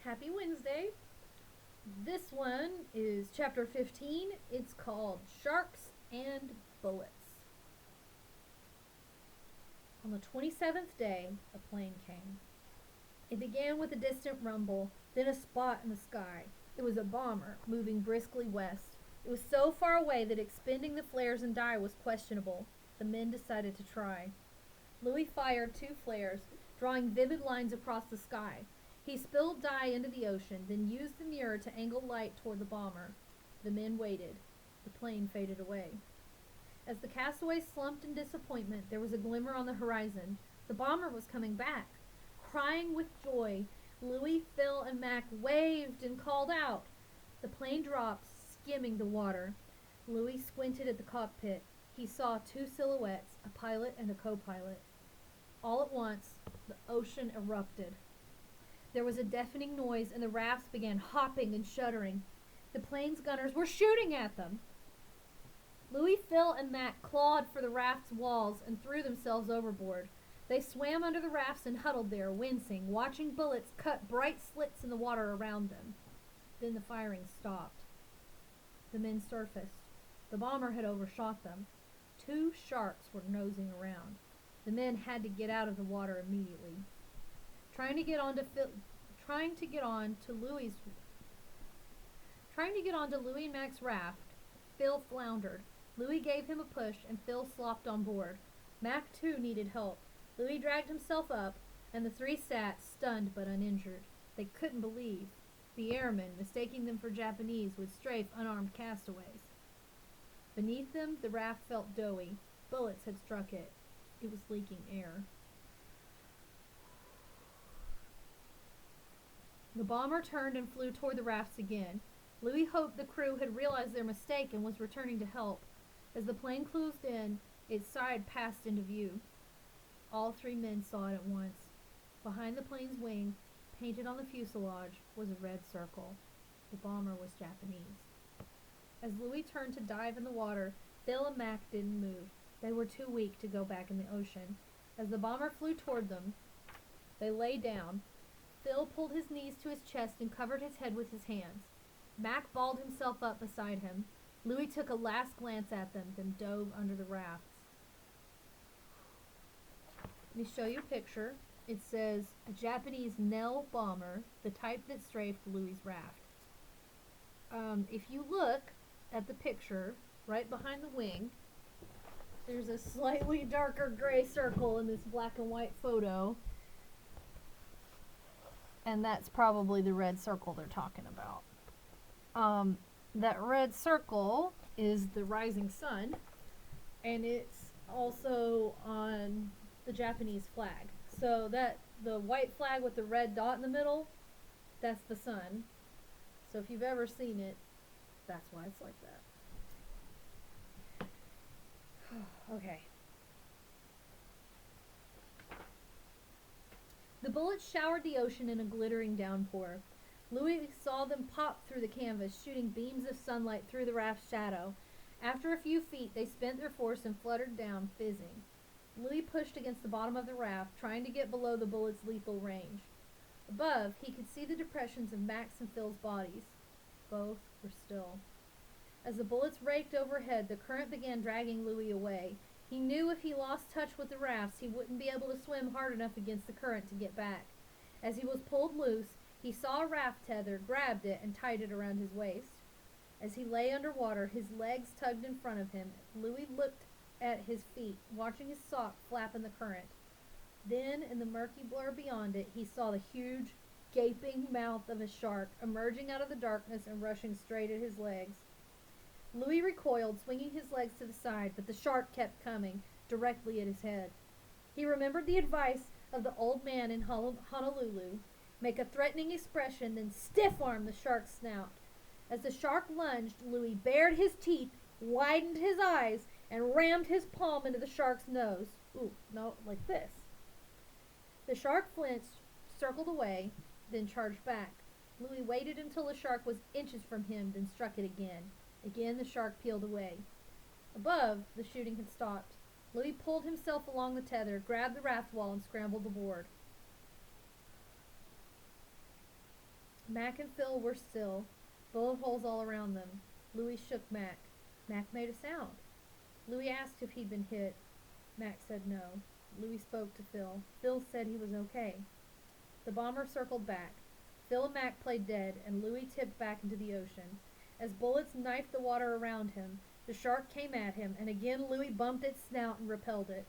Happy Wednesday. This one is chapter 15. It's called Sharks and Bullets. On the 27th day, a plane came. It began with a distant rumble, then a spot in the sky. It was a bomber, moving briskly west. It was so far away that expending the flares and dye was questionable. The men decided to try. Louis fired 2 flares, drawing vivid lines across the sky. He spilled dye into the ocean, then used the mirror to angle light toward the bomber. The men waited. The plane faded away. As the castaways slumped in disappointment, there was a glimmer on the horizon. The bomber was coming back. Crying with joy, Louis, Phil, and Mac waved and called out. The plane dropped, skimming the water. Louis squinted at the cockpit. He saw 2 silhouettes, a pilot and a co-pilot. All at once, the ocean erupted. There was a deafening noise, and the rafts began hopping and shuddering. The plane's gunners were shooting at them. Louis, Phil, and Mac clawed for the raft's walls and threw themselves overboard. They swam under the rafts and huddled there, wincing, watching bullets cut bright slits in the water around them. Then the firing stopped. The men surfaced. The bomber had overshot them. 2 sharks were nosing around. The men had to get out of the water immediately. Trying to get onto Louis and Mac's raft, Phil floundered. Louis gave him a push, and Phil slopped on board. Mac, too, needed help. Louis dragged himself up, and the 3 sat, stunned but uninjured. They couldn't believe. The airmen, mistaking them for Japanese, would strafe unarmed castaways. Beneath them, the raft felt doughy. Bullets had struck it. It was leaking air. The bomber turned and flew toward the rafts again. Louis hoped the crew had realized their mistake and was returning to help. As the plane closed in, its side passed into view. All 3 men saw it at once. Behind the plane's wing, painted on the fuselage, was a red circle. The bomber was Japanese. As Louis turned to dive in the water, Phil and Mac didn't move. They were too weak to go back in the ocean. As the bomber flew toward them, they lay down. Phil pulled his knees to his chest and covered his head with his hands. Mac balled himself up beside him. Louis took a last glance at them, then dove under the rafts. Let me show you a picture. It says, a Japanese Nell bomber, the type that strafed Louis' raft. If you look at the picture, right behind the wing, there's a slightly darker gray circle in this black and white photo. And that's probably the red circle they're talking about. That red circle is the rising sun, and it's also on the Japanese flag. So that the white flag with the red dot in the middle, that's the sun. So if you've ever seen it, that's why it's like that. Okay. The bullets showered the ocean in a glittering downpour. Louis saw them pop through the canvas, shooting beams of sunlight through the raft's shadow. After a few feet, they spent their force and fluttered down, fizzing. Louis pushed against the bottom of the raft, trying to get below the bullets' lethal range. Above, he could see the depressions of Max and Phil's bodies. Both were still. As the bullets raked overhead, the current began dragging Louis away. He knew if he lost touch with the rafts, he wouldn't be able to swim hard enough against the current to get back. As he was pulled loose, he saw a raft tether, grabbed it, and tied it around his waist. As he lay underwater, his legs tugged in front of him. Louis looked at his feet, watching his sock flap in the current. Then, in the murky blur beyond it, he saw the huge, gaping mouth of a shark emerging out of the darkness and rushing straight at his legs. Louis recoiled, swinging his legs to the side, but the shark kept coming, directly at his head. He remembered the advice of the old man in Honolulu. Make a threatening expression, then stiff-arm the shark's snout. As the shark lunged, Louis bared his teeth, widened his eyes, and rammed his palm into the shark's nose. Ooh, no, like this. The shark flinched, circled away, then charged back. Louis waited until the shark was inches from him, then struck it again. Again, the shark peeled away. Above, the shooting had stopped. Louis pulled himself along the tether, grabbed the raft wall, and scrambled aboard. Mac and Phil were still, bullet holes all around them. Louis shook Mac. Mac made a sound. Louis asked if he'd been hit. Mac said no. Louis spoke to Phil. Phil said he was okay. The bomber circled back. Phil and Mac played dead, and Louis tipped back into the ocean. As bullets knifed the water around him, the shark came at him, and again Louis bumped its snout and repelled it.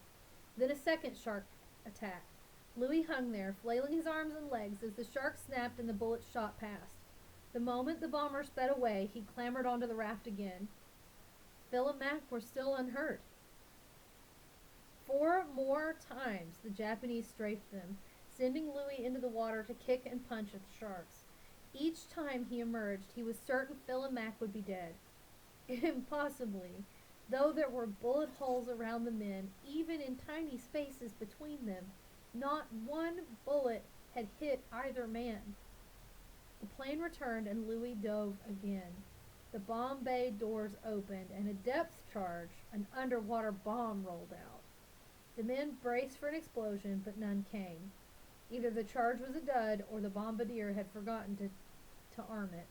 Then a second shark attacked. Louis hung there, flailing his arms and legs as the shark snapped and the bullets shot past. The moment the bomber sped away, he clambered onto the raft again. Phil and Mac were still unhurt. 4 more times the Japanese strafed them, sending Louis into the water to kick and punch at the sharks. Each time he emerged, he was certain Phil and Mac would be dead. Impossibly, though there were bullet holes around the men, even in tiny spaces between them, not one bullet had hit either man. The plane returned and Louis dove again. The bomb bay doors opened and a depth charge, an underwater bomb, rolled out. The men braced for an explosion, but none came. Either the charge was a dud or the bombardier had forgotten to arm it.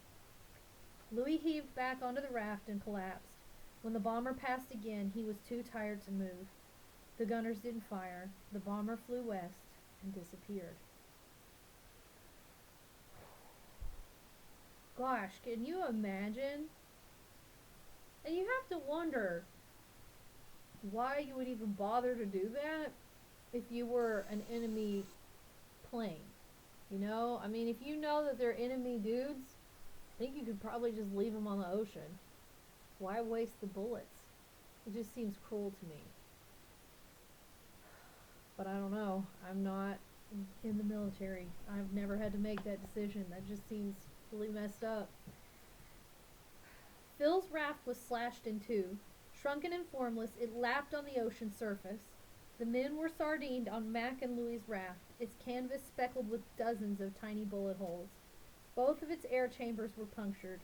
Louis heaved back onto the raft and collapsed. When the bomber passed again, he was too tired to move. The gunners didn't fire. The bomber flew west and disappeared. Gosh, can you imagine? And you have to wonder why you would even bother to do that if you were an enemy plane. You know, I mean, if you know that they're enemy dudes, I think you could probably just leave them on the ocean. Why waste the bullets? It just seems cruel to me. But I don't know. I'm not in the military. I've never had to make that decision. That just seems really messed up. Phil's raft was slashed in two. Shrunken and formless, it lapped on the ocean surface. The men were sardined on Mac and Louis's raft, its canvas speckled with dozens of tiny bullet holes. Both of its air chambers were punctured.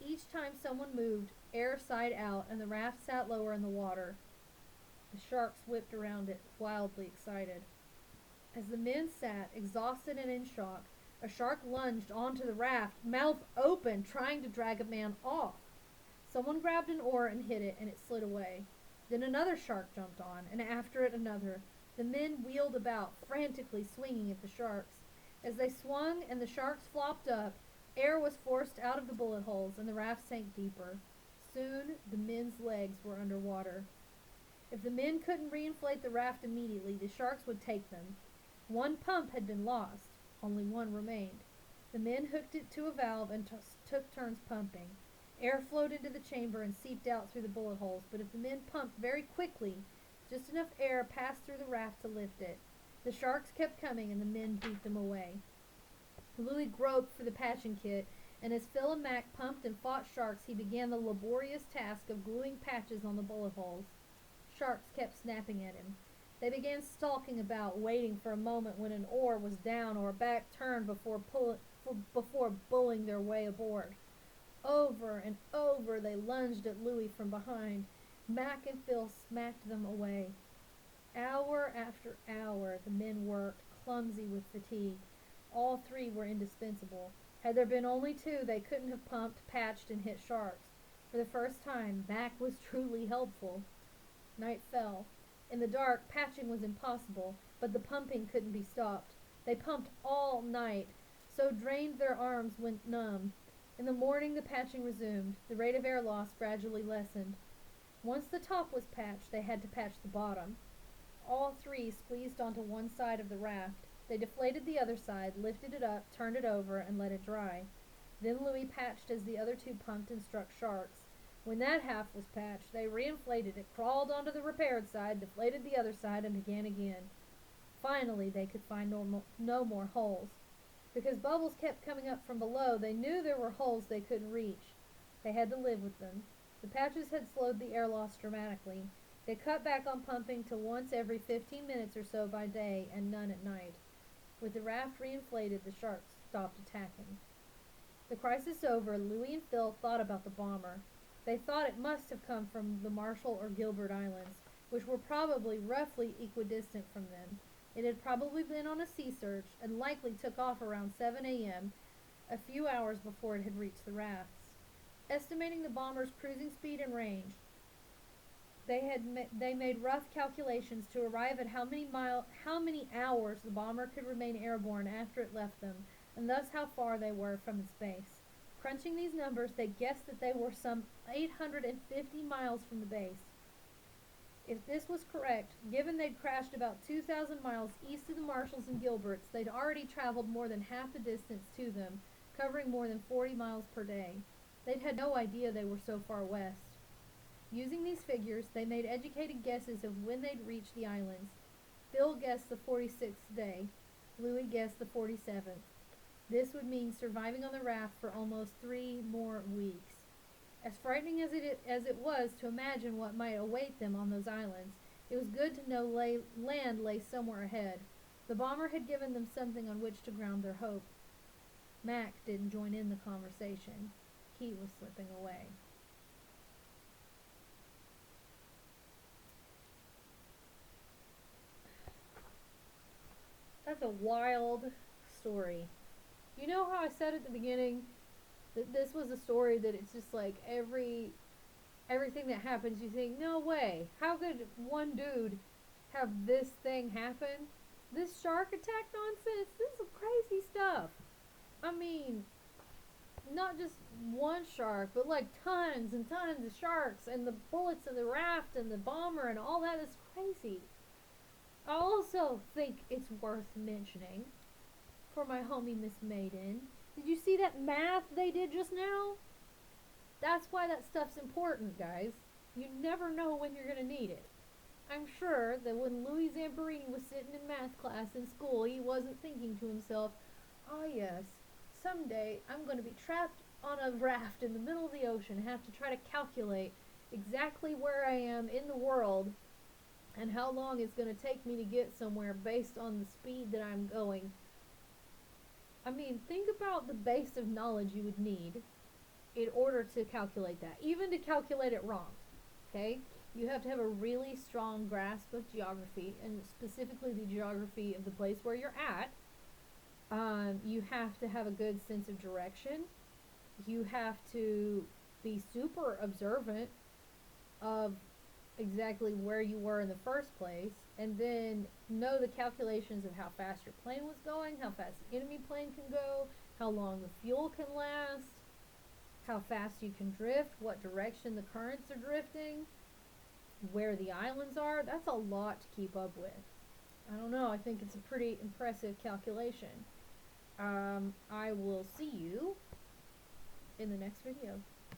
Each time someone moved, air sighed out and the raft sat lower in the water. The sharks whipped around it, wildly excited. As the men sat, exhausted and in shock, a shark lunged onto the raft, mouth open, trying to drag a man off. Someone grabbed an oar and hit it, and it slid away. Then another shark jumped on, and after it another. The men wheeled about, frantically swinging at the sharks. As they swung and the sharks flopped up, air was forced out of the bullet holes, and the raft sank deeper. Soon, the men's legs were underwater. If the men couldn't reinflate the raft immediately, the sharks would take them. One pump had been lost. Only one remained. The men hooked it to a valve and took turns pumping. Air flowed into the chamber and seeped out through the bullet holes, but if the men pumped very quickly, just enough air passed through the raft to lift it. The sharks kept coming and the men beat them away. Louis groped for the patching kit, and as Phil and Mac pumped and fought sharks, he began the laborious task of gluing patches on the bullet holes. Sharks kept snapping at him. They began stalking about, waiting for a moment when an oar was down or a back turned before bulling their way aboard. Over and over they lunged at Louis from behind. Mac and Phil smacked them away. Hour after hour the men worked, clumsy with fatigue. All three were indispensable. Had there been only two, they couldn't have pumped, patched, and hit sharks. For the first time, Mac was truly helpful. Night fell. In the dark, patching was impossible, but the pumping couldn't be stopped. They pumped all night, so drained their arms went numb. In the morning, the patching resumed. The rate of air loss gradually lessened. Once the top was patched, they had to patch the bottom. All three squeezed onto one side of the raft. They deflated the other side, lifted it up, turned it over, and let it dry. Then Louis patched as the other two pumped and struck sharks. When that half was patched, they reinflated it, crawled onto the repaired side, deflated the other side, and began again. Finally, they could find no more holes. Because bubbles kept coming up from below, they knew there were holes they couldn't reach. They had to live with them. The patches had slowed the air loss dramatically. They cut back on pumping to once every 15 minutes or so by day, and none at night. With the raft reinflated, the sharks stopped attacking. The crisis over, Louis and Phil thought about the bomber. They thought it must have come from the Marshall or Gilbert Islands, which were probably roughly equidistant from them. It had probably been on a sea search and likely took off around 7 a.m. a few hours before it had reached the rafts. Estimating the bomber's cruising speed and range, they made rough calculations to arrive at how many hours the bomber could remain airborne after it left them, and thus how far they were from its base. Crunching these numbers, they guessed that they were some 850 miles from the base. If this was correct, given they'd crashed about 2,000 miles east of the Marshalls and Gilberts, they'd already traveled more than half the distance to them, covering more than 40 miles per day. They'd had no idea they were so far west. Using these figures, they made educated guesses of when they'd reach the islands. Phil guessed the 46th day. Louis guessed the 47th. This would mean surviving on the raft for almost 3 more weeks. As frightening as it was to imagine what might await them on those islands, it was good to know land lay somewhere ahead. The bomber had given them something on which to ground their hope. Mac didn't join in the conversation. He was slipping away. That's a wild story. You know how I said at the beginning that this was a story that it's just like everything that happens you think, no way, how could one dude have this thing happen? This shark attack nonsense, this is crazy stuff. I mean, not just one shark, but like tons and tons of sharks, and the bullets of the raft and the bomber and all that is crazy. I also think it's worth mentioning for my homie Miss Maiden. Did you see that math they did just now? That's why that stuff's important, guys. You never know when you're going to need it. I'm sure that when Louis Zamperini was sitting in math class in school, he wasn't thinking to himself, oh yes, someday I'm going to be trapped on a raft in the middle of the ocean and have to try to calculate exactly where I am in the world and how long it's going to take me to get somewhere based on the speed that I'm going. I mean, think about the base of knowledge you would need in order to calculate that, even to calculate it wrong. Okay? You have to have a really strong grasp of geography, and specifically the geography of the place where you're at. You have to have a good sense of direction. You have to be super observant of exactly where you were in the first place, and then know the calculations of how fast your plane was going, how fast the enemy plane can go, how long the fuel can last, how fast you can drift, what direction the currents are drifting, where the islands are. That's a lot to keep up with. I don't know, I think it's a pretty impressive calculation. I will see you in the next video.